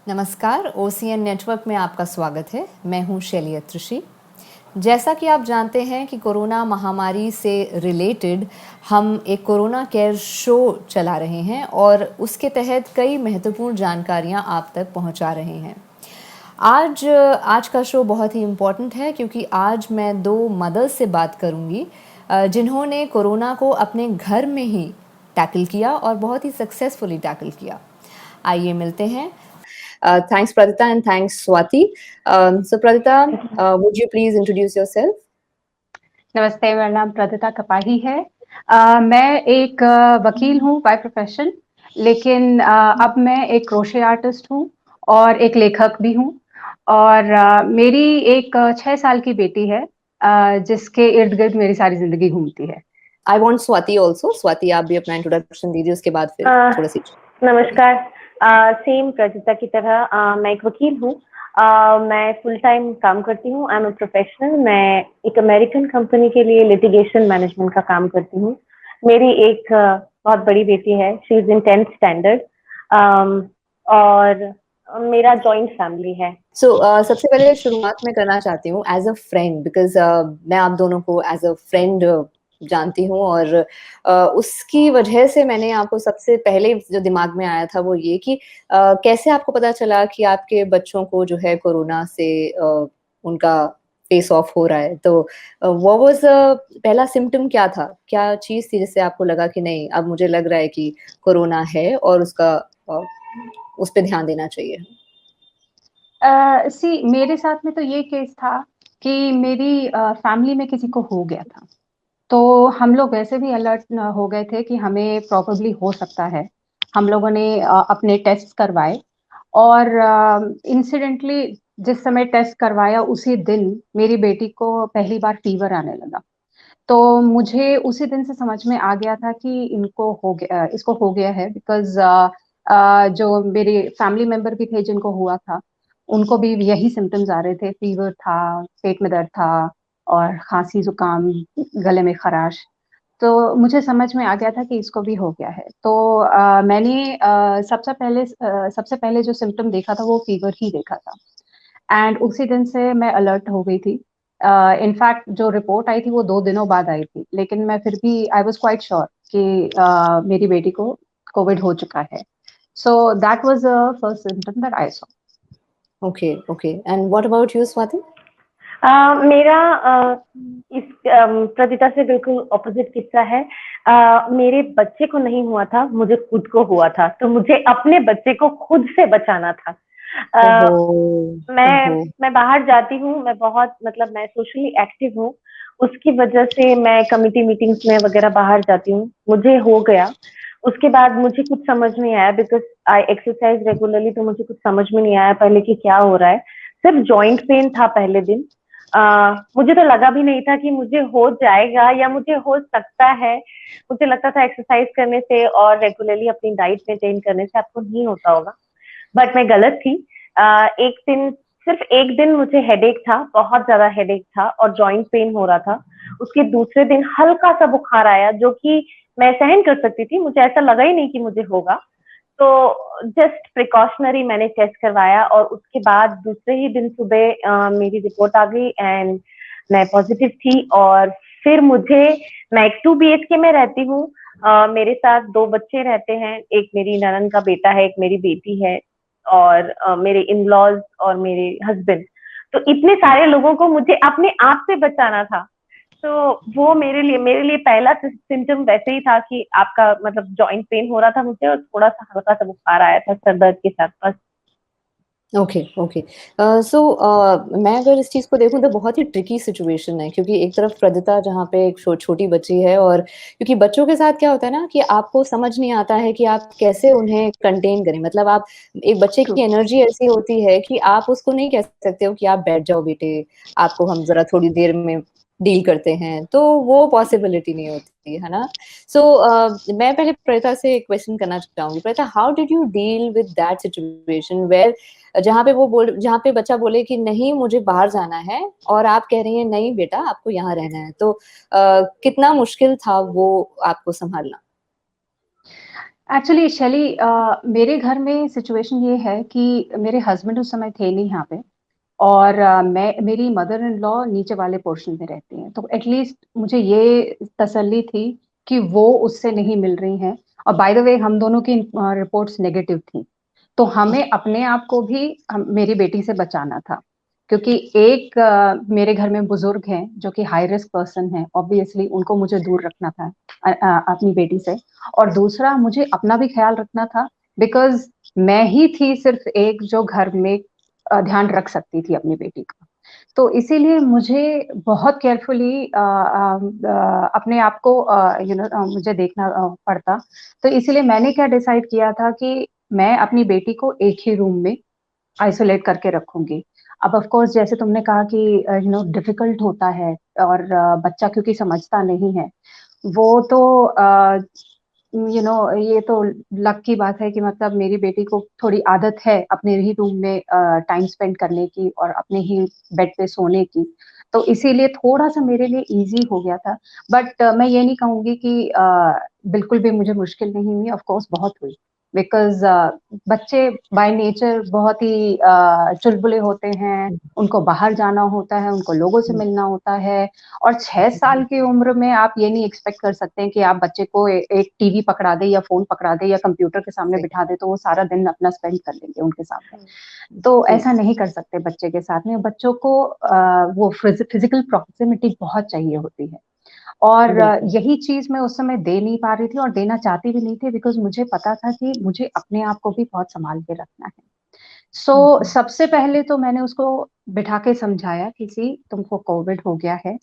नमस्कार, OCN network में आपका स्वागत है। मैं हूं शैली अत्रुषि। जैसा कि आप जानते हैं कि कोरोना महामारी से रिलेटेड हम एक कोरोना केयर शो चला रहे हैं और उसके तहत कई महत्वपूर्ण जानकारियां आप तक पहुंचा रहे हैं। आज का शो बहुत ही इम्पोर्टेंट है क्योंकि आज मैं दो मदर्स से बात करूंगी जिन्होंने कोरोना को अपने घर में ही टैकल किया और बहुत ही सक्सेसफुली टैकल किया। आइए मिलते हैं। Thanks, Pradita, and thanks, Swati. So, Pradita, would you please introduce yourself? नमस्ते, मेरा नाम प्रदिता कपाही है। मैं एक वकील हूँ बाय प्रोफेशन, लेकिन अब मैं एक क्रोशे आर्टिस्ट हूँ और एक लेखक भी हूँ। और मेरी एक 6 साल की बेटी है जिसके इर्द-गिर्द मेरी सारी ज़िंदगी घूमती है। I want Swati also. Swati, आप भी अपना इंट्रोडक्शन दीजिए, उसके बाद फिर थोड़ा सी नमस्कार। सेम प्रजिता की तरह मैं एक वकील हूँ। मैं फुल टाइम काम करती हूँ। I am a professional. मैं एक अमेरिकन कंपनी के लिए लिटिगेशन मैनेजमेंट का काम करती हूँ। मेरी एक बहुत बड़ी बेटी है, she is in 10th standard. और मेरा जॉइंट फैमिली है। सबसे पहले शुरुआत में करना चाहती हूँ एज अ फ्रेंड, बिकॉज मैं आप दोनों को एज अ फ्रेंड जानती हूँ और उसकी वजह से मैंने आपको सबसे पहले जो दिमाग में आया था वो ये कि कैसे आपको पता चला कि आपके बच्चों को जो है कोरोना से उनका फेस ऑफ हो रहा है। तो वो वाज पहला सिम्टम क्या था, क्या चीज थी जिससे आपको लगा कि नहीं अब मुझे लग रहा है कि कोरोना है और उसका उस पर ध्यान देना चाहिए? मेरे साथ में तो ये केस था कि मेरी फैमिली में किसी को हो गया था। तो हम लोग वैसे भी अलर्ट हो गए थे कि हमें प्रोबेबली हो सकता है। हम लोगों ने अपने टेस्ट करवाए और इंसिडेंटली जिस समय टेस्ट करवाया उसी दिन मेरी बेटी को पहली बार फीवर आने लगा। तो मुझे उसी दिन से समझ में आ गया था कि इसको हो गया है, बिकॉज़ जो मेरे फैमिली मेंबर भी थे जिनको हुआ था, उनको भी यही सिम्पटम्स आ रहे थे, फीवर था, पेट में दर्द था और खाँसी, ज़ुकाम, गले में खराश। तो मुझे समझ में आ गया था कि इसको भी हो गया है। तो मैंने सबसे पहले जो सिम्पटम देखा था वो फीवर ही देखा था एंड उसी दिन से मैं अलर्ट हो गई थी। इनफैक्ट जो रिपोर्ट आई थी वो 2 दिनों बाद आई थी, लेकिन मैं फिर भी आई वाज़ क्वाइट श्योर कि मेरी बेटी को कोविड हो चुका है। So that was the first symptom that I saw. Okay, okay. And what about you, Swati? मेरा इस प्रदिता से बिल्कुल ऑपोजिट किस्सा है। मेरे बच्चे को नहीं हुआ था, मुझे खुद को हुआ था, तो मुझे अपने बच्चे को खुद से बचाना था। ओहो, ओहो। मैं बाहर जाती हूँ, मैं बहुत मतलब मैं सोशली एक्टिव हूँ, उसकी वजह से मैं कमिटी मीटिंग्स में वगैरह बाहर जाती हूँ, मुझे हो गया। उसके बाद मुझे कुछ समझ नहीं आया, बिकॉज आई एक्सरसाइज रेगुलरली, तो मुझे कुछ समझ में नहीं आया पहले कि क्या हो रहा है। सिर्फ जॉइंट पेन था पहले दिन। मुझे तो लगा भी नहीं था कि मुझे हो जाएगा या मुझे हो सकता है। मुझे लगता था एक्सरसाइज करने से और रेगुलरली अपनी डाइट मेंटेन करने से आपको नहीं होता होगा, बट मैं गलत थी। एक दिन, सिर्फ एक दिन मुझे हेडेक था, बहुत ज्यादा हेडेक था और जॉइंट पेन हो रहा था। उसके दूसरे दिन हल्का सा बुखार आया जो कि मैं सहन कर सकती थी, मुझे ऐसा लगा ही नहीं कि मुझे होगा। तो जस्ट प्रिकॉशनरी मैंने टेस्ट करवाया और उसके बाद दूसरे ही दिन सुबह मेरी रिपोर्ट आ गई एंड मैं पॉजिटिव थी। और फिर मैं एक 2 BHK में रहती हूँ। मेरे साथ 2 बच्चे रहते हैं, एक मेरी ननद का बेटा है, एक मेरी बेटी है और मेरे इन लॉज और मेरे हस्बैंड। तो इतने सारे लोगों को मुझे अपने आप से बचाना था। तो वो मेरे लिए पहला सिम्टम वैसे ही था कि आपका मतलब जॉइंट पेन हो रहा था मुझे और थोड़ा सा हल्का सा बुखार आया था सर दर्द के साथ, बस। Okay, okay. सो मैं अगर इस चीज़ को देखूँ तो बहुत ही ट्रिकी सिचुएशन है क्योंकि एक तरफ प्रदिता जहाँ पे एक छोटी बच्ची है और क्योंकि बच्चों के साथ क्या होता है ना कि आपको समझ नहीं आता है कि आप कैसे उन्हें कंटेन करें। मतलब आप एक बच्चे ट्रू। की एनर्जी ऐसी होती है कि आप उसको नहीं कह सकते हो कि आप बैठ जाओ बेटे, आपको हम ज़रा थोड़ी देर में डील करते हैं, तो वो पॉसिबिलिटी नहीं होती, है ना? मैं पहले प्रदिता से एक क्वेश्चन करना चाहूँगी। Pradita, how did you deal with that situation where जहाँ पे बच्चा बोले कि नहीं मुझे बाहर जाना है और आप कह रही हैं नहीं बेटा आपको यहाँ रहना है, तो कितना मुश्किल था वो आपको संभालना? एक्चुअली शैली, मेरे घर में सिचुएशन ये है कि मेरे हस्बैंड उस समय थे नहीं यहाँ पे, और मेरी मदर इन लॉ नीचे वाले पोर्शन में रहती हैं, तो एटलीस्ट मुझे ये तसल्ली थी कि वो उससे नहीं मिल रही हैं। और बाय द वे हम दोनों की रिपोर्ट्स नेगेटिव थी, तो हमें अपने आप को भी मेरी बेटी से बचाना था, क्योंकि एक मेरे घर में बुजुर्ग हैं जो कि हाई रिस्क पर्सन हैं, ऑब्वियसली उनको मुझे दूर रखना था अपनी बेटी से। और दूसरा मुझे अपना भी ख्याल रखना था, बिकॉज मैं ही थी सिर्फ एक जो घर में ध्यान रख सकती थी अपनी बेटी का। तो इसीलिए मुझे बहुत केयरफुली अपने आप को मुझे देखना पड़ता। तो इसीलिए मैंने क्या डिसाइड किया था कि मैं अपनी बेटी को एक ही रूम में आइसोलेट करके रखूंगी। अब ऑफ कोर्स जैसे तुमने कहा कि डिफिकल्ट होता है, और बच्चा क्योंकि समझता नहीं है, वो तो ये तो लक की बात है कि मतलब मेरी बेटी को थोड़ी आदत है अपने ही रूम में टाइम स्पेंड करने की और अपने ही बेड पे सोने की, तो इसीलिए थोड़ा सा मेरे लिए इजी हो गया था। बट मैं ये नहीं कहूंगी कि बिल्कुल भी मुझे मुश्किल नहीं हुई, ऑफ कोर्स बहुत हुई, बिकॉज बच्चे बाय नेचर बहुत ही चुलबुले होते हैं, उनको बाहर जाना होता है, उनको लोगों से मिलना होता है। और 6 साल की उम्र में आप ये नहीं एक्सपेक्ट कर सकते हैं कि आप बच्चे को एक टीवी पकड़ा दे या फोन पकड़ा दे या कंप्यूटर के सामने बिठा दे तो वो सारा दिन अपना स्पेंड कर लेंगे उनके साथ में। तो ऐसा नहीं कर सकते बच्चे के साथ में। बच्चों को वो फिजिकल प्रॉक्सिमिटी बहुत चाहिए होती है, और यही चीज मैं उस समय दे नहीं पा रही थी और देना चाहती भी नहीं थी, बिकॉज मुझे पता था कि मुझे अपने आप को भी बहुत संभाल के रखना है। सबसे पहले तो मैंने उसको बिठा के समझाया कि सी तुमको कोविड हो गया है,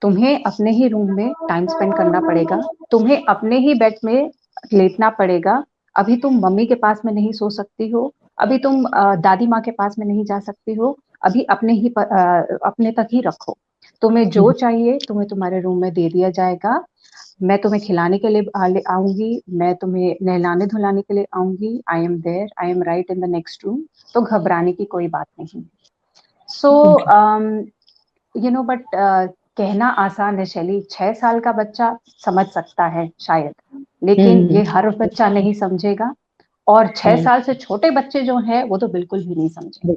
तुम्हें अपने ही रूम में टाइम स्पेंड करना पड़ेगा, तुम्हें अपने ही बेड में लेटना पड़ेगा। अभी तुम मम्मी के पास में नहीं सो सकती हो, अभी तुम दादी माँ के पास में नहीं जा सकती हो, अभी अपने तक ही रखो। तुम्हें जो चाहिए तुम्हें तुम्हारे रूम में दे दिया जाएगा। मैं तुम्हें खिलाने के लिए आऊंगी, मैं तुम्हें नहलाने धुलाने के लिए आऊंगी, I am there, I am right in the next room. तो घबराने की कोई बात नहीं। सो बट कहना आसान है शैली, 6 साल का बच्चा समझ सकता है शायद, लेकिन ये हर बच्चा नहीं समझेगा, और 6 साल से छोटे बच्चे जो हैं वो तो बिल्कुल भी नहीं समझेंगे।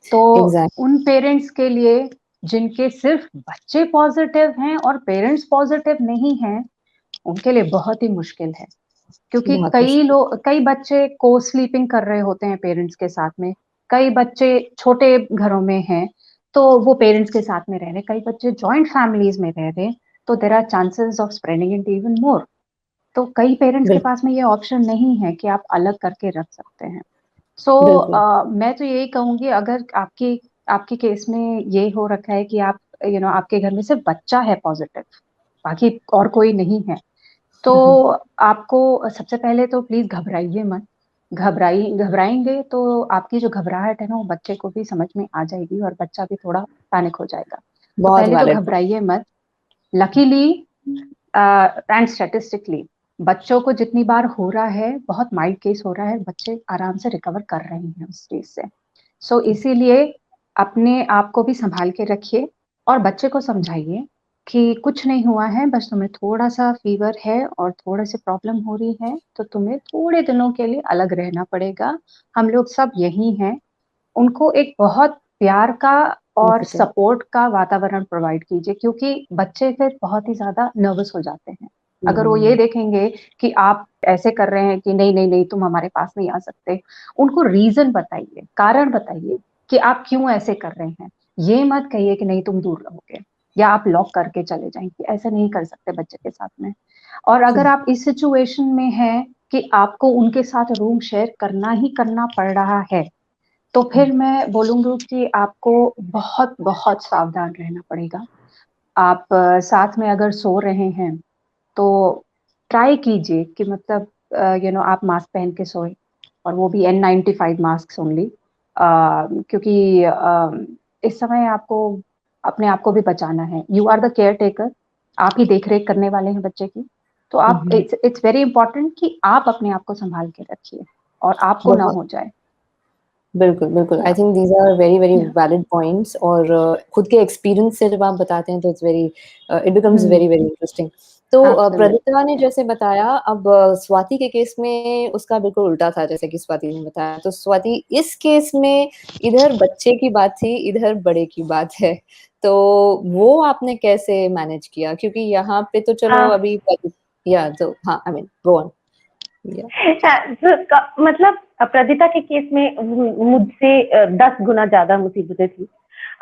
तो एग्जैक्ट उन पेरेंट्स के लिए जिनके सिर्फ बच्चे पॉजिटिव हैं और पेरेंट्स पॉजिटिव नहीं हैं, उनके लिए बहुत ही मुश्किल है, क्योंकि बहुत मुश्किल। कई बच्चे को स्लीपिंग कर रहे होते हैं पेरेंट्स के साथ में, कई बच्चे छोटे घरों में हैं तो वो पेरेंट्स के साथ में रह रहे, कई बच्चे जॉइंट फैमिलीज में रह रहे, तो there are chances of spreading it even more. तो कई पेरेंट्स के बिल्कुल पास में ये ऑप्शन नहीं है कि आप अलग करके रख सकते हैं। बिल्कुल। मैं तो यही कहूंगी, अगर आपकी आपके केस में ये हो रखा है कि आप आपके घर में सिर्फ बच्चा है पॉजिटिव, बाकी और कोई नहीं है, तो आपको सबसे पहले तो प्लीज घबराइए मत। घबराएंगे तो आपकी जो घबराहट है ना वो बच्चे को भी समझ में आ जाएगी और बच्चा भी थोड़ा पैनिक हो जाएगा। तो बहुत पहले तो वैलिड। घबराइए मत। लकीली एंड स्टैटिस्टिकली बच्चों को जितनी बार हो रहा है, बहुत माइल्ड केस हो रहा है, बच्चे आराम से रिकवर कर रहे हैं उस चीज से। इसीलिए अपने आप को भी संभाल के रखिए और बच्चे को समझाइए कि कुछ नहीं हुआ है, बस तुम्हें थोड़ा सा फीवर है और थोड़े से प्रॉब्लम हो रही है, तो तुम्हें थोड़े दिनों के लिए अलग रहना पड़ेगा, हम लोग सब यही हैं। उनको एक बहुत प्यार का और सपोर्ट का वातावरण प्रोवाइड कीजिए, क्योंकि बच्चे फिर बहुत ही ज्यादा नर्वस हो जाते हैं अगर वो ये देखेंगे कि आप ऐसे कर रहे हैं कि नहीं नहीं नहीं तुम हमारे पास नहीं आ सकते। उनको रीजन बताइए, कारण बताइए कि आप क्यों ऐसे कर रहे हैं। ये मत कहिए कि नहीं तुम दूर रहोगे या आप लॉक करके चले जाएंगे, ऐसा नहीं कर सकते बच्चे के साथ में। और अगर आप इस सिचुएशन में हैं कि आपको उनके साथ रूम शेयर करना ही करना पड़ रहा है, तो फिर मैं बोलूंगी कि आपको बहुत बहुत सावधान रहना पड़ेगा। आप साथ में अगर सो रहे हैं तो ट्राई कीजिए कि मतलब आप मास्क पहन के सोए, और वो भी N95 मास्क ओनली, क्योंकि इस समय आपको अपने आप को भी बचाना है। You are the caretaker, आप ही देख रेख करने वाले हैं बच्चे की। तो आप इट्स वेरी इंपॉर्टेंट कि आप अपने आप को संभाल के रखिए और आपको ना बहुत हो जाए। बिल्कुल बिल्कुल। I yeah think these are very very yeah valid points. और खुद के एक्सपीरियंस से जब आप बताते हैं तो it's very it becomes very very interesting. तो Absolutely. प्रदीप्ता ने जैसे बताया, अब स्वाति के केस में उसका बिल्कुल उल्टा था, जैसे कि स्वाति ने बताया। तो स्वाति, इस केस में इधर बच्चे की बात थी, इधर बड़े की बात है, तो वो आपने कैसे मैनेज किया? क्योंकि यहाँ पे तो चलो आ, अभी या तो हाँ, आई मीन गो ऑन। मतलब प्रदिता के केस में मुझसे 10 गुना ज्यादा मुसीबतें थी।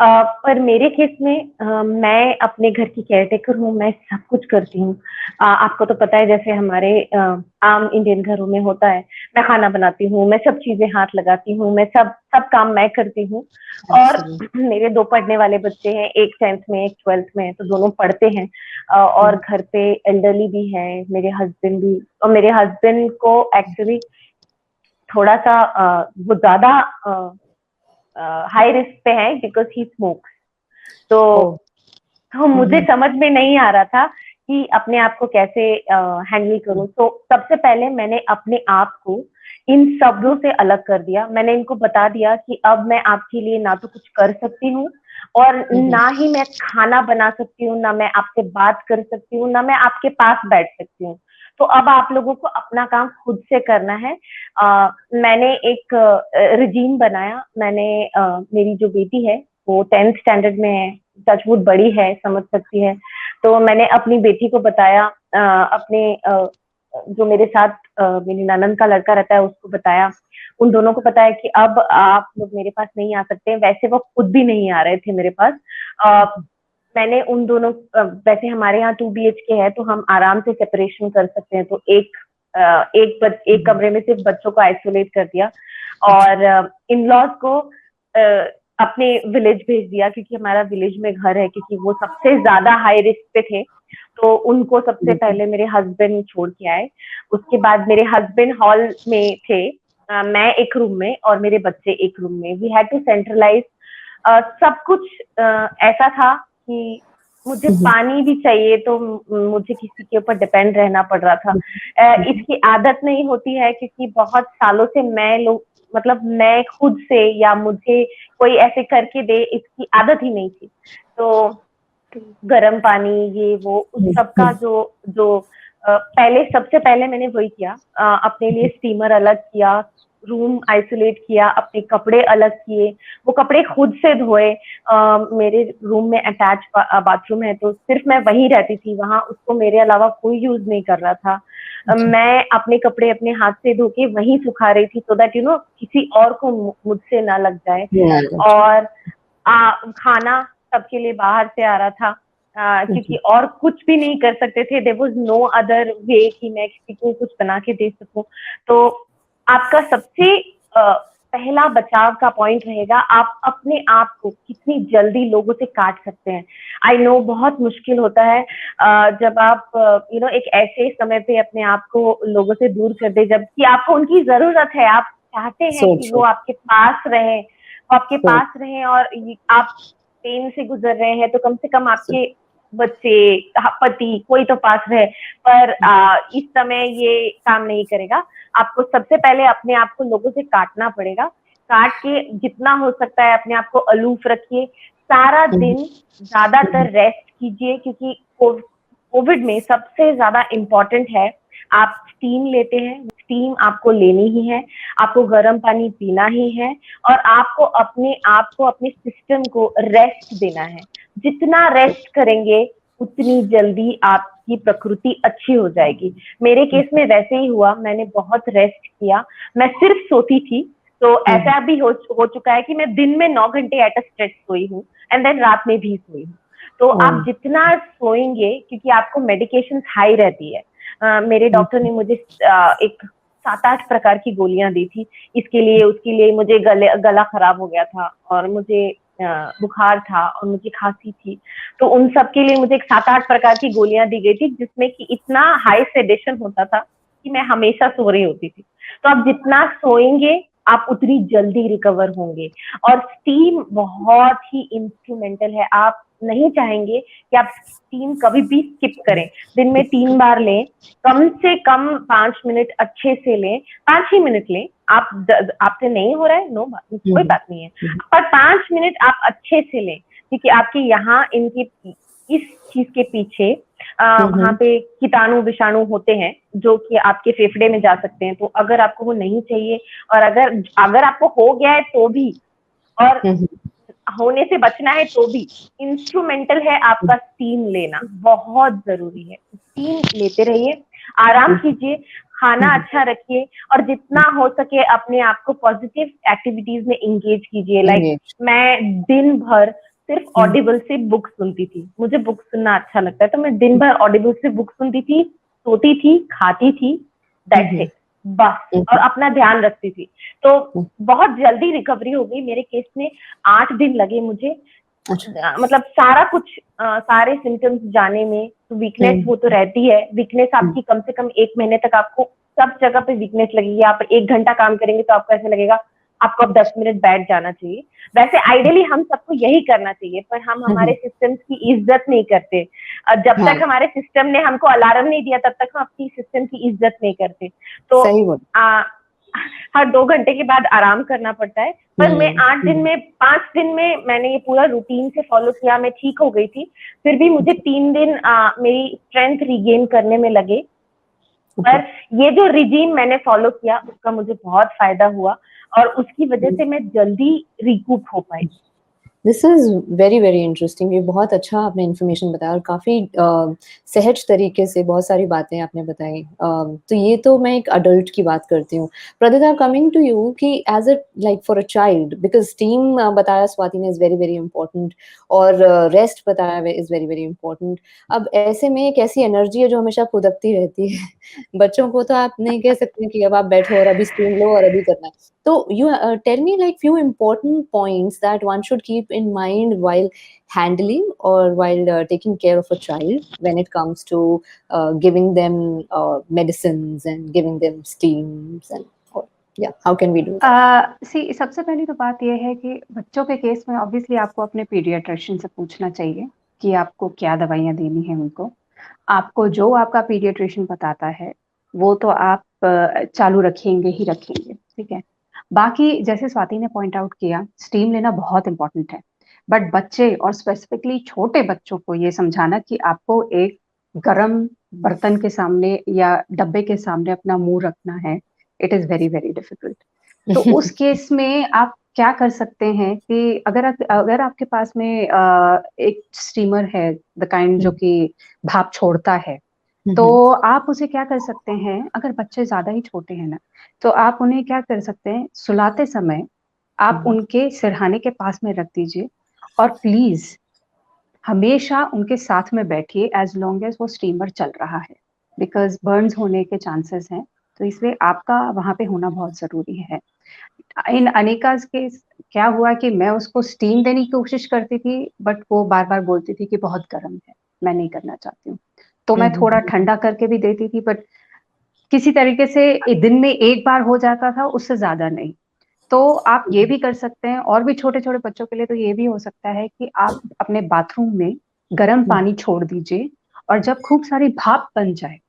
पर मेरे केस में मैं अपने घर की केयरटेकर हूँ, मैं सब कुछ करती हूँ। आपको तो पता है जैसे हमारे आम इंडियन घरों में होता है, मैं खाना बनाती हूँ, मैं सब चीजें हाथ लगाती हूँ, मैं सब सब काम मैं करती हूँ। और मेरे 2 पढ़ने वाले बच्चे हैं, एक 10th में, एक 12th में, तो दोनों पढ़ते हैं। और घर पे एल्डरली भी है, मेरे हस्बैंड भी। और मेरे हस्बैंड को एक्चुअली थोड़ा सा वो ज्यादा हाई रिस्क पे है बिकॉज ही स्मोक्स। तो ओह, तो मुझे समझ में नहीं आ रहा था कि अपने आप को कैसे हैंडल करूं। तो सबसे पहले मैंने अपने आप को इन शब्दों से अलग कर दिया। मैंने इनको बता दिया कि अब मैं आपके लिए ना तो कुछ कर सकती हूँ और ना ही मैं खाना बना सकती हूँ, ना मैं आपसे बात कर सकती हूँ, ना मैं आपके पास बैठ सकती हूँ। तो अब आप लोगों को अपना काम खुद से करना है। मैंने एक रिजीम बनाया। मैंने मेरी जो बेटी है वो 10th स्टैंडर्ड में है, टचवुड बड़ी है, समझ सकती है। तो मैंने अपनी बेटी को बताया, अपने जो मेरे साथ मेरी ननद का लड़का रहता है उसको बताया, उन दोनों को बताया कि अब आप लोग मेरे पास नहीं आ सकते। वैसे वो खुद भी नहीं आ रहे थे मेरे पास। मैंने उन दोनों वैसे हमारे यहाँ 2 BHK है तो हम आराम से सेपरेशन कर सकते हैं। तो एक कमरे में सिर्फ बच्चों को आइसोलेट कर दिया और इन लॉज को अपने विलेज भेज दिया, क्योंकि हमारा विलेज में घर है, क्योंकि वो सबसे ज्यादा हाई रिस्क पे थे। तो उनको सबसे पहले मेरे हस्बैंड छोड़ के आए। उसके बाद मेरे हस्बैंड हॉल में थे, मैं एक रूम में और मेरे बच्चे एक रूम में। वी हैड टू सेंट्रलाइज सब कुछ। ऐसा था कि मुझे पानी भी चाहिए तो मुझे किसी के ऊपर डिपेंड रहना पड़ रहा था। इसकी आदत नहीं होती है, क्योंकि बहुत सालों से मतलब मैं खुद से या मुझे कोई ऐसे करके दे, इसकी आदत ही नहीं थी। तो गर्म पानी ये वो उस सब का जो जो पहले सबसे पहले मैंने वही किया। अपने लिए स्टीमर अलग किया, रूम आइसोलेट किया, अपने कपड़े अलग किए, वो कपड़े खुद से धोए। मेरे रूम में अटैच बाथरूम है तो सिर्फ मैं वहीं रहती थी, वहां उसको मेरे अलावा कोई यूज नहीं कर रहा था। मैं अपने कपड़े अपने हाथ से धो के वहीं सुखा रही थी, सो दैट किसी और को मुझसे ना लग जाए। और खाना सबके लिए बाहर से आ रहा था, क्योंकि और कुछ भी नहीं कर सकते थे। There was no other way कि मैं किसी को कुछ बना के दे सकूं। तो आपका सबसे पहला बचाव का पॉइंट रहेगा, आप अपने आप को कितनी जल्दी लोगों से काट सकते हैं। आई नो बहुत मुश्किल होता है जब आप एक ऐसे समय पे अपने आप को लोगों से दूर कर दे जबकि आपको उनकी जरूरत है। आप चाहते हैं कि वो आपके पास रहे, और आप पेन से गुजर रहे हैं तो कम से कम आपके बच्चे, पति, कोई तो पास रहे। पर इस समय ये काम नहीं करेगा। आपको सबसे पहले अपने आप को लोगों से काटना पड़ेगा। काट के जितना हो सकता है अपने आप को अलूफ रखिए। सारा दिन ज्यादातर रेस्ट कीजिए, क्योंकि कोविड में सबसे ज्यादा इम्पोर्टेंट है आप स्टीम लेते हैं, स्टीम आपको लेनी ही है, आपको गर्म पानी पीना ही है, और आपको अपने सिस्टम को रेस्ट देना है। जितना रेस्ट करेंगे उतनी जल्दी आपकी प्रकृति अच्छी हो जाएगी। मेरे केस में वैसे ही हुआ, मैंने बहुत रेस्ट किया। मैं सिर्फ सोती थी, तो ऐसा भी हो चुका है कि मैं दिन में 9 घंटे एट अ स्ट्रेच सोई हूँ एंड देन रात में भी सोई हूँ। तो आप जितना सोएंगे, क्योंकि आपको मेडिकेशन हाई रहती है। मेरे डॉक्टर ने मुझे एक 7-8 प्रकार की गोलियां दी थी, इसके लिए उसके लिए। मुझे गला खराब हो गया था और मुझे बुखार था और मुझे खांसी थी, तो उन सब के लिए मुझे 7-8 प्रकार की गोलियां दी गई थी, जिसमें कि इतना हाई सेडेशन होता था कि मैं हमेशा सो रही होती थी। तो आप जितना सोएंगे आप उतनी जल्दी रिकवर होंगे। और स्टीम बहुत ही इंस्ट्रूमेंटल है। आप नहीं चाहेंगे कि आप स्टीम कभी भी स्किप करें। दिन में 3 बार लें, कम से कम 5 मिनट अच्छे से लें, 5 ही मिनट लें। आपसे नहीं हो रहा है, नो बात, कोई बात नहीं है, पर 5 मिनट आप अच्छे से लें, क्योंकि आपके यहाँ इस चीज के पीछे वहां पे कीटाणु विषाणु होते हैं जो कि आपके फेफड़े में जा सकते हैं। तो अगर आपको वो नहीं चाहिए, और अगर अगर आपको हो गया है तो भी, और होने से बचना है तो भी, इंस्ट्रूमेंटल है आपका स्टीम लेना, बहुत जरूरी है। स्टीम लेते रहिए, आराम कीजिए, खाना अच्छा रखिए, और जितना हो सके अपने आप को पॉजिटिव एक्टिविटीज में एंगेज कीजिए। लाइक मैं दिन भर सिर्फ ऑडिबल से बुक सुनती थी, मुझे बुक सुनना अच्छा लगता है, तो मैं दिन भर ऑडिबल से बुक सुनती थी, सोती थी, खाती थी, दैट्स इट, बस, और अपना ध्यान रखती थी। तो बहुत जल्दी रिकवरी हो गई मेरे केस में, 8 दिन लगे मुझे। मतलब सारा कुछ सारे सिम्टम्स जाने में। तो वीकनेस वो तो रहती है, वीकनेस आपकी कम से कम 1 महीने तक आपको सब जगह पे वीकनेस लगेगी। आप 1 घंटा काम करेंगे तो आपको ऐसे लगेगा आपको अब 10 मिनट बैठ जाना चाहिए। वैसे आइडियली हम सबको यही करना चाहिए, पर हम हमारे सिस्टम्स की इज्जत नहीं करते। जब तक हमारे सिस्टम ने हमको अलार्म नहीं दिया तब तक हम अपनी सिस्टम की इज्जत नहीं करते। तो हर 2 घंटे के बाद आराम करना पड़ता है। पर मैं 5 दिन में मैंने ये पूरा रूटीन से फॉलो किया, मैं ठीक हो गई थी। फिर भी मुझे 3 दिन मेरी स्ट्रेंथ रिगेन करने में लगे। पर ये जो रिजीम मैंने फॉलो किया उसका मुझे बहुत फायदा हुआ, और उसकी वजह से मैं जल्दी रिकूप हो पाई। This is very very interesting. ये बहुत अच्छा आपने इन्फॉर्मेशन बताया और काफ़ी सहज तरीके से बहुत सारी बातें आपने बताई। तो ये तो मैं एक अडल्ट की बात करती हूँ। प्रदिता, कमिंग टू यू कि as a like for a child, because esteem बताया स्वाति ने इज़ वेरी वेरी इंपॉर्टेंट, और रेस्ट बताया इज़ वेरी वेरी इंपॉर्टेंट। अब ऐसे में एक ऐसी एनर्जी है जो हमेशा खुदकती रहती है। बच्चों को तो आप नहीं कह सकते कि अब आप बैठो और अभी स्टीम लो और अभी करना है। So you tell me like few important points that one should keep in mind while handling or while taking care of a child when it comes to giving them medicines and giving them steams and yeah, how can we do that? सबसे पहली तो बात यह है कि बच्चों के case में ऑब्वियसली आपको अपने पीडियाट्रिशियन से पूछना चाहिए कि आपको क्या दवाइयाँ देनी है उनको। आपको जो आपका पीडियाट्रिशियन बताता है वो तो आप चालू रखेंगे ही रखेंगे, ठीक है। बाकी जैसे स्वाति ने पॉइंट आउट किया, स्टीम लेना बहुत इंपॉर्टेंट है, बट बच्चे और स्पेसिफिकली छोटे बच्चों को ये समझाना कि आपको एक गरम बर्तन के सामने या डब्बे के सामने अपना मुंह रखना है, it is very very difficult. तो उस केस में आप क्या कर सकते हैं कि अगर आपके पास में एक स्टीमर है द काइंड जो कि भाप छोड़ता है, तो आप उसे क्या कर सकते हैं, अगर बच्चे ज्यादा ही छोटे हैं ना, तो आप उन्हें क्या कर सकते हैं, सुलाते समय आप उनके सिरहाने के पास में रख दीजिए, और प्लीज हमेशा उनके साथ में बैठिए एज लॉन्ग एज वो स्टीमर चल रहा है, बिकॉज बर्न्स होने के चांसेस हैं। तो इसलिए आपका वहां पे होना बहुत जरूरी है। इन अनिकाज के क्या हुआ कि मैं उसको स्टीम देने की कोशिश करती थी, बट वो बार बार बोलती थी कि बहुत गर्म है, मैं नहीं करना चाहती हूँ। तो मैं थोड़ा ठंडा करके भी देती थी, बट किसी तरीके से दिन में एक बार हो जाता था, उससे ज्यादा नहीं। तो आप ये भी कर सकते हैं, और भी छोटे छोटे बच्चों के लिए तो ये भी हो सकता है कि आप अपने बाथरूम में गर्म पानी छोड़ दीजिए, और जब खूब सारी भाप बन जाए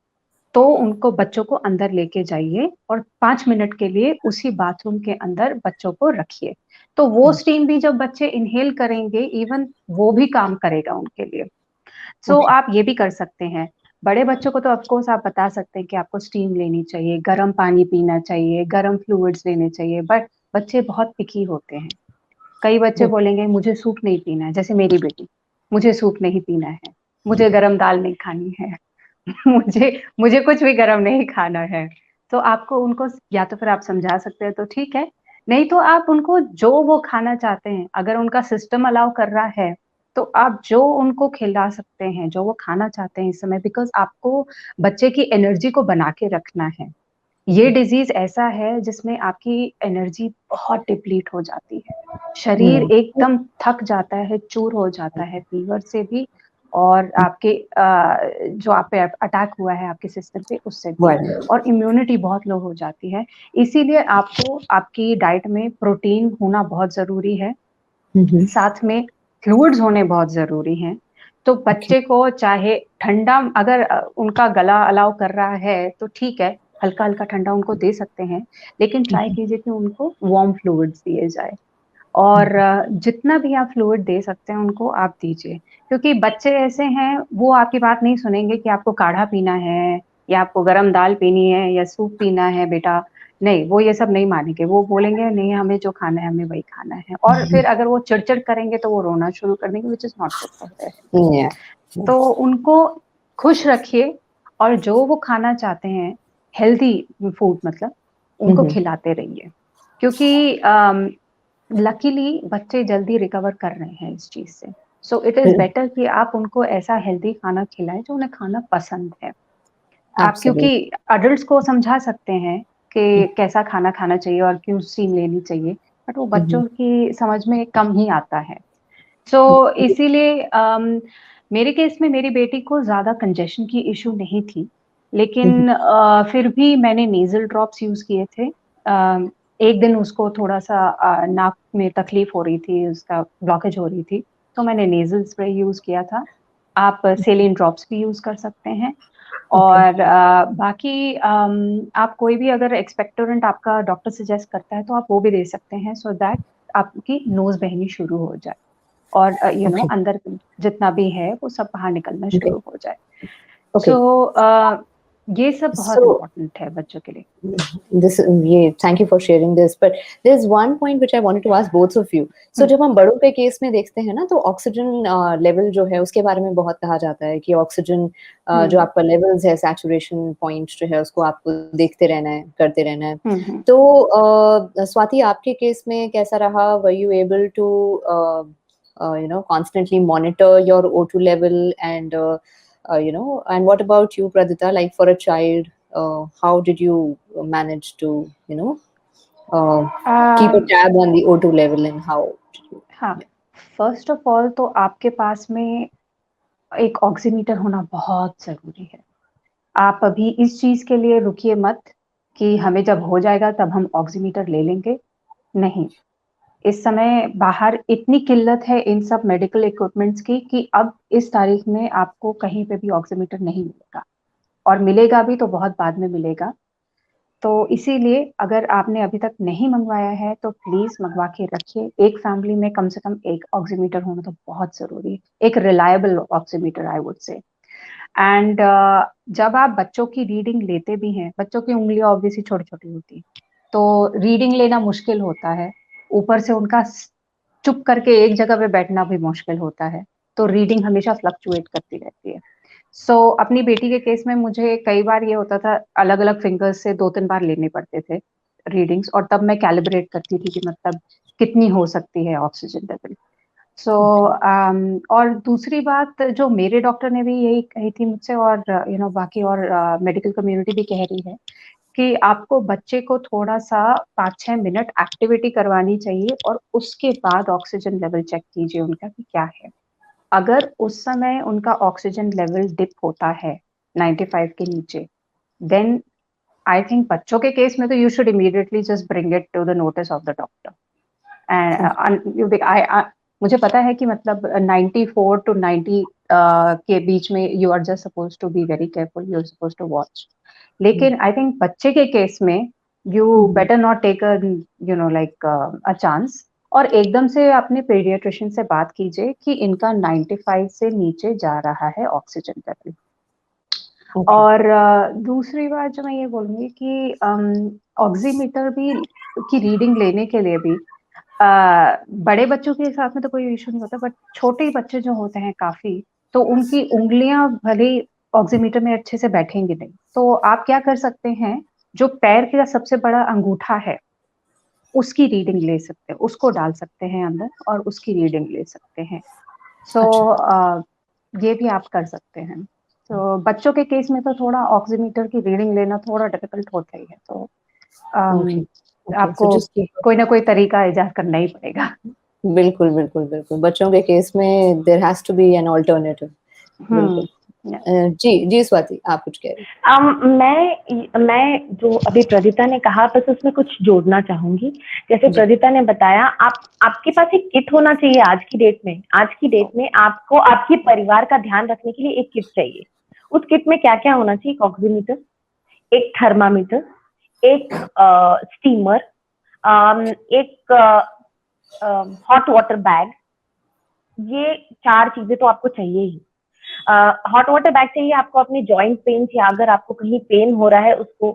तो उनको बच्चों को अंदर लेके जाइए और 5 मिनट के लिए उसी बाथरूम के अंदर बच्चों को रखिए। तो वो स्टीम भी जब बच्चे इनहेल करेंगे, इवन वो भी काम करेगा उनके लिए। सो आप ये भी कर सकते हैं। बड़े बच्चों को तो ऑफकोर्स आप बता सकते हैं कि आपको स्टीम लेनी चाहिए, गर्म पानी पीना चाहिए, गर्म फ्लूइड्स लेने चाहिए, बट बच्चे बहुत पिकी होते हैं। कई बच्चे बोलेंगे मुझे सूप नहीं पीना है, जैसे मेरी बेटी, मुझे सूप नहीं पीना है, मुझे गरम दाल नहीं खानी है, मुझे मुझे कुछ भी गरम नहीं खाना है। तो आपको उनको या तो फिर आप समझा सकते हैं तो ठीक है, नहीं तो आप उनको जो वो खाना चाहते हैं, अगर उनका सिस्टम अलाउ कर रहा है तो आप जो उनको खिला सकते हैं, जो वो खाना चाहते हैं इस समय, बिकॉज आपको बच्चे की एनर्जी को बना के रखना है। ये डिजीज ऐसा है जिसमें आपकी एनर्जी बहुत डिप्लीट हो जाती है, शरीर एकदम थक जाता है, चूर हो जाता है फीवर से भी, और आपके जो आप पे अटैक हुआ है आपके सिस्टम पे उससे भी, और इम्यूनिटी बहुत लो हो जाती है। इसीलिए आपको आपकी डाइट में प्रोटीन होना बहुत जरूरी है, साथ में फ्लूइड्स होने बहुत जरूरी हैं। तो बच्चे को चाहे ठंडा, अगर उनका गला अलाउ कर रहा है तो ठीक है, हल्का हल्का ठंडा उनको दे सकते हैं, लेकिन ट्राई कीजिए कि उनको वार्म फ्लूइड्स दिए जाए, और जितना भी आप फ्लूइड दे सकते हैं उनको आप दीजिए। क्योंकि बच्चे ऐसे हैं, वो आपकी बात नहीं सुनेंगे कि आपको काढ़ा पीना है या आपको गरम दाल पीनी है या सूप पीना है बेटा, नहीं, वो ये सब नहीं मानेंगे। वो बोलेंगे नहीं, हमें जो खाना है हमें वही खाना है। और फिर अगर वो चिड़चिड़ करेंगे तो वो रोना शुरू कर देंगे, which is not good for their. Yeah. तो उनको खुश रखिए और जो वो खाना चाहते हैं, हेल्दी फूड मतलब, उनको खिलाते रहिए। क्योंकि लकीली बच्चे जल्दी रिकवर कर रहे हैं इस चीज से। सो इट इज बेटर कि आप उनको ऐसा हेल्दी खाना खिलाएं जो उन्हें खाना पसंद है। आप क्योंकि Absolutely. अडल्ट्स को समझा सकते हैं कि कैसा खाना खाना चाहिए और क्यों स्टीम लेनी चाहिए, बट वो बच्चों की समझ में कम ही आता है। सो इसीलिए मेरे केस में मेरी बेटी को ज्यादा कंजेशन की इशू नहीं थी, लेकिन फिर भी मैंने नेजल ड्रॉप्स यूज किए थे। एक दिन उसको थोड़ा सा नाक में तकलीफ हो रही थी, उसका ब्लॉकेज हो रही थी, तो मैंने नेजल स्प्रे यूज किया था। आप सेलिन ड्रॉप्स भी यूज कर सकते हैं। Okay. और बाकी आप कोई भी अगर एक्सपेक्टोरेंट आपका डॉक्टर सजेस्ट करता है तो आप वो भी दे सकते हैं, सो दैट आपकी नोज बहनी शुरू हो जाए और Okay. अंदर जितना भी है वो सब बाहर निकलना Okay. शुरू हो जाए। Okay. सो ये सब बहुत So इम्पोर्टेंट है बच्चों के लिए। this ये thank you for sharing this, but there's one point which I wanted to ask both of you. So जब हम बड़ों के केस में देखते हैं ना, तो ऑक्सीजन लेवल जो है उसके बारे में बहुत कहा जाता है कि ऑक्सीजन जो आपका लेवल्स है, सैचुरेशन पॉइंट जो है उसको आपको देखते रहना है, करते रहना है। तो स्वाति आपके केस में कैसा रहा? Were you able to constantly monitor your O2 level and and what about you, Pradita? Like for a child, how did you manage to keep a tab on the O2 level and how did you? हाँ, first of all तो आपके पास में एक oximeter होना बहुत जरूरी है। आप अभी इस चीज के लिए रुकिए मत कि हमें जब हो जाएगा तब हम ऑक्सीमीटर ले लेंगे, नहीं। इस समय बाहर इतनी किल्लत है इन सब मेडिकल इक्विपमेंट्स की कि अब इस तारीख में आपको कहीं पे भी ऑक्सीमीटर नहीं मिलेगा, और मिलेगा भी तो बहुत बाद में मिलेगा। तो इसीलिए अगर आपने अभी तक नहीं मंगवाया है तो प्लीज मंगवा के रखिए। एक फैमिली में कम से कम एक ऑक्सीमीटर होना तो बहुत जरूरी है, एक reliable oximeter I would say. And जब आप बच्चों की रीडिंग लेते भी हैं, बच्चों की उंगलियां ऑब्वियसली छोटी छोटी होती, तो रीडिंग लेना मुश्किल होता है। ऊपर से उनका चुप करके एक जगह पे बैठना भी मुश्किल होता है, तो रीडिंग हमेशा फ्लक्चुएट करती रहती है। अपनी बेटी के केस में मुझे कई बार ये होता था, अलग अलग फिंगर्स से 2-3 बार लेने पड़ते थे रीडिंग्स, और तब मैं कैलिब्रेट करती थी कि मतलब कितनी हो सकती है ऑक्सीजन लेवल। और दूसरी बात जो मेरे डॉक्टर ने भी यही कही थी मुझसे, और बाकी और मेडिकल कम्युनिटी भी कह रही है कि आपको बच्चे को थोड़ा सा 5-6 मिनट एक्टिविटी करवानी चाहिए और उसके बाद ऑक्सीजन लेवल चेक कीजिए उनका कि क्या है। अगर उस समय उनका ऑक्सीजन लेवल डिप होता है 95 के नीचे, देन आई थिंक बच्चों के केस में तो you should immediately just bring it to the notice of the doctor. मुझे पता है कि मतलब 94 to 90 के बीच में you are just suppose to be very careful, you are suppose to watch. लेकिन आई थिंक बच्चे के केस में you better not take a chance, और एकदम से अपने पीडियाट्रिशियन से बात कीजिए कि इनका 95 से नीचे जा रहा है ऑक्सीजन लेवल। और दूसरी बात जो मैं ये बोलूंगी कि ऑक्सीमीटर भी की रीडिंग लेने के लिए भी बड़े बच्चों के साथ में तो कोई इशू नहीं होता, बट छोटे बच्चे जो होते हैं काफी, तो उनकी उंगलियां भले ऑक्सीमीटर में अच्छे से बैठेंगी नहीं, तो आप क्या कर सकते हैं, जो पैर का सबसे बड़ा अंगूठा है उसकी रीडिंग ले सकते हैं, उसको डाल सकते हैं अंदर और उसकी रीडिंग ले सकते हैं। ये भी आप कर सकते हैं। तो बच्चों के केस में तो थोड़ा ऑक्सीमीटर की रीडिंग लेना थोड़ा डिफिकल्ट होता ही है, तो Okay. Okay. So आपको just keep. कोई ना कोई तरीका इजाद करना ही पड़ेगा। बिल्कुल बिल्कुल बिल्कुल, बच्चों के केस में there has to be an alternative. बिल्कुल। जी स्वाति, आप कुछ कह रही? मैं जो अभी प्रदिता ने कहा, बस उसमें कुछ जोड़ना चाहूंगी। जैसे प्रदिता ने बताया, आपके पास एक किट होना चाहिए आज की डेट में। आज की डेट में आपको आपके परिवार का ध्यान रखने के लिए एक किट चाहिए। उस किट में क्या क्या होना चाहिए? एक ऑक्सीमीटर, एक थर्मामीटर, एक स्टीमर, एक हॉट वाटर बैग, ये 4 चीजें तो आपको चाहिए ही। हॉट वाटर बैग चाहिए आपको अपने जॉइंट पेन या अगर आपको कहीं पेन हो रहा है उसको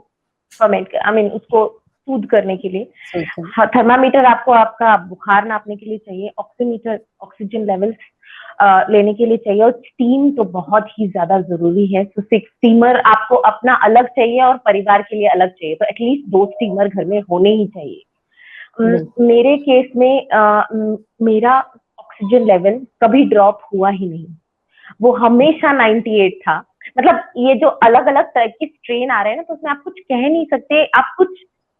फर्मेंट उसको सूद करने के लिए। थर्मामीटर आपको आपका बुखार नापने के लिए चाहिए। ऑक्सीमीटर ऑक्सीजन लेवल्स लेने के लिए चाहिए। और स्टीम तो बहुत ही ज्यादा जरूरी है। तो स्टीमर आपको अपना अलग चाहिए और परिवार के लिए अलग चाहिए। तो एटलीस्ट 2 स्टीमर घर में होने ही चाहिए। मेरे केस में मेरा ऑक्सीजन लेवल कभी ड्रॉप हुआ ही नहीं, वो हमेशा 98 था। मतलब ये जो अलग अलग तरह के स्ट्रेन आ रहे हैं ना, तो उसमें आप कुछ कह नहीं सकते, आप कुछ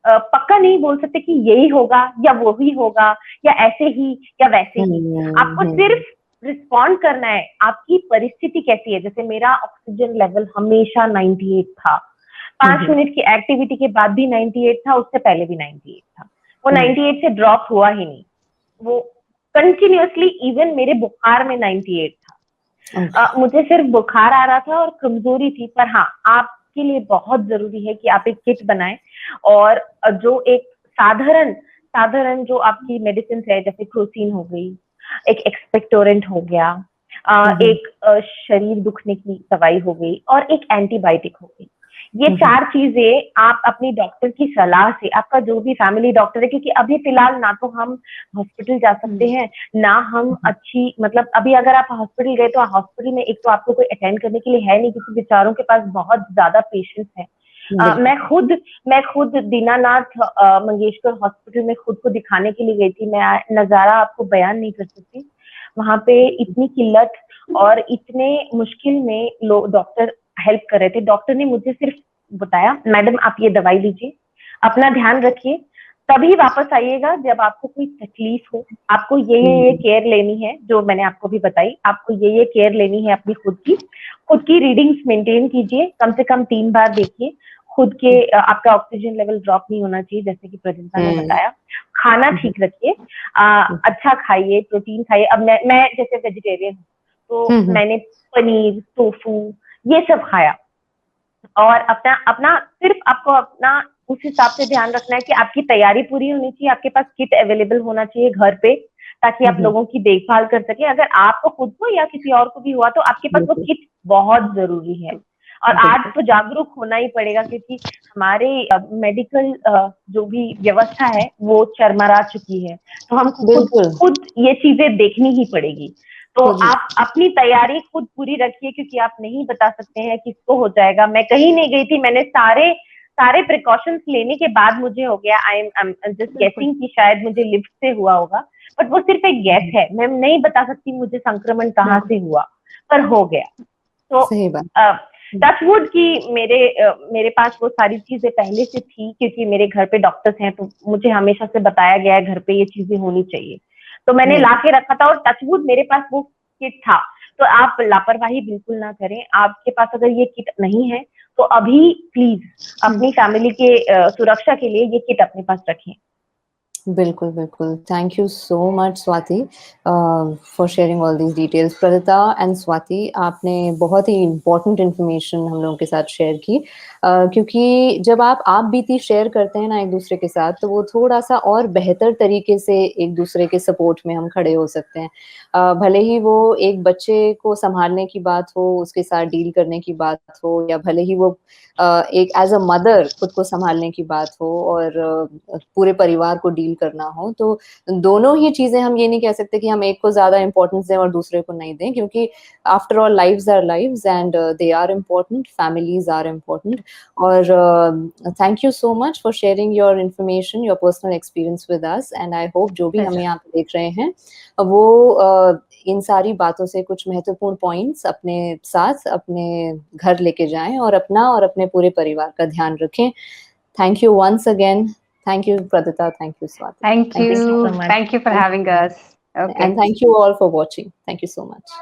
पक्का नहीं बोल सकते कि यही होगा या वो ही होगा या ऐसे ही या वैसे ही। आपको सिर्फ रिस्पॉन्ड करना है, आपकी परिस्थिति कैसी है। जैसे मेरा ऑक्सीजन लेवल हमेशा 98 था, 5 मिनट की एक्टिविटी के बाद भी 98 था, उससे पहले भी 98 था। वो 98 से ड्रॉप हुआ ही नहीं, वो कंटिन्यूअसली। इवन मेरे बुखार में 98 था। मुझे सिर्फ बुखार आ रहा था और कमजोरी थी। पर हाँ, आपके लिए बहुत जरूरी है कि आप एक किट बनाएं और जो एक साधारण जो आपकी मेडिसिन है, जैसे क्रोसिन हो गई, एक एक्सपेक्टोरेंट हो गया, एक शरीर दुखने की दवाई हो गई और एक एंटीबायोटिक हो गई। ये 4 चीजें आप अपनी डॉक्टर की सलाह से, आपका जो भी फैमिली डॉक्टर है, क्योंकि अभी फिलहाल ना तो हम हॉस्पिटल जा सकते हैं ना हम अच्छी, मतलब अभी अगर आप हॉस्पिटल गए तो हॉस्पिटल में एक तो आपको कोई अटेंड करने के लिए है नहीं, क्योंकि बेचारों के पास बहुत ज्यादा पेशेंट्स है। मैं खुद दीनानाथ मंगेशकर हॉस्पिटल में खुद को दिखाने के लिए गई थी। मैं नजारा आपको बयान नहीं कर सकती। वहां पे इतनी किल्लत और इतने मुश्किल में लोग डॉक्टर हेल्प कर रहे थे। डॉक्टर ने मुझे सिर्फ बताया, मैडम आप ये दवाई लीजिए, अपना ध्यान रखिए, तभी वापस आइएगा जब आपको कोई तकलीफ हो। आपको ये केयर लेनी है, जो मैंने आपको भी बताई। आपको ये केयर लेनी है अपनी खुद की रीडिंग्स मेंटेन कीजिए, कम से कम 3 बार देखिए खुद के। आपका ऑक्सीजन लेवल ड्रॉप नहीं होना चाहिए, जैसे कि प्रजंता ने बताया। खाना ठीक रखिए, अच्छा खाइए, प्रोटीन खाइए। अब मैं जैसे वेजिटेरियन हूँ, तो मैंने पनीर, टोफू ये सब खाया। और अपना सिर्फ आपको अपना उस हिसाब से ध्यान रखना है कि आपकी तैयारी पूरी होनी चाहिए, आपके पास किट अवेलेबल होना चाहिए घर पे, ताकि आप लोगों की देखभाल कर सके। अगर आपको खुद को या किसी और को भी हुआ तो आपके पास वो किट बहुत जरूरी है। और आज तो जागरूक होना ही पड़ेगा, क्योंकि हमारे मेडिकल जो भी व्यवस्था है वो चरमरा चुकी है। तो हम खुद ये चीजें देखनी ही पड़ेगी। तो आप अपनी तैयारी खुद पूरी रखिए, क्योंकि आप नहीं बता सकते हैं किसको हो जाएगा। मैं कहीं नहीं गई थी, मैंने सारे प्रिकॉशंस लेने के बाद मुझे हो गया। आई एम जस्ट गेसिंग कि शायद मुझे लिफ्ट से हुआ होगा, बट वो सिर्फ एक गैस है। मैं नहीं बता सकती मुझे संक्रमण कहाँ से हुआ, पर हो गया। तो टचवुड की मेरे पास वो सारी चीजें पहले से थी, क्योंकि मेरे घर पे डॉक्टर्स हैं, तो मुझे हमेशा से बताया गया है घर पे ये चीजें होनी चाहिए। तो मैंने ला के रखा था और टचवुड मेरे पास वो किट था। तो आप लापरवाही बिल्कुल ना करें। आपके पास अगर ये किट नहीं है तो अभी प्लीज अपनी फैमिली के सुरक्षा के लिए ये किट अपने पास रखें। बिल्कुल बिल्कुल। Thank you so much Swati for sharing all these details. Pradita and Swati, आपने बहुत ही इम्पोर्टेंट इन्फॉर्मेशन हम लोगों के साथ शेयर की, क्योंकि जब आप बीती शेयर करते हैं ना एक दूसरे के साथ, तो वो थोड़ा सा और बेहतर तरीके से एक दूसरे के सपोर्ट में हम खड़े हो सकते हैं। भले ही वो एक बच्चे को संभालने की बात हो, उसके साथ डील करने की बात हो, या भले ही वो एक एज अ मदर खुद को संभालने की बात हो और पूरे परिवार को डील करना हो, तो दोनों ही चीजें हम ये नहीं कह सकते कि हम एक को ज्यादा इंपॉर्टेंस दें और दूसरे को नहीं दें, क्योंकि after all lives are lives and they are important, families are important. और thank you so much for sharing your information, your personal experience with us. And I hope जो भी हमें यहाँ पे देख रहे हैं वो इन सारी बातों से कुछ महत्वपूर्ण पॉइंट्स अपने साथ अपने घर लेके जाएं और अपना और अपने पूरे परिवार का ध्यान रखें। Thank you once again. Thank you, Pradita. Thank you, Swati. Thank you so much. Thank you for having us. Okay. And thank you all for watching. Thank you so much.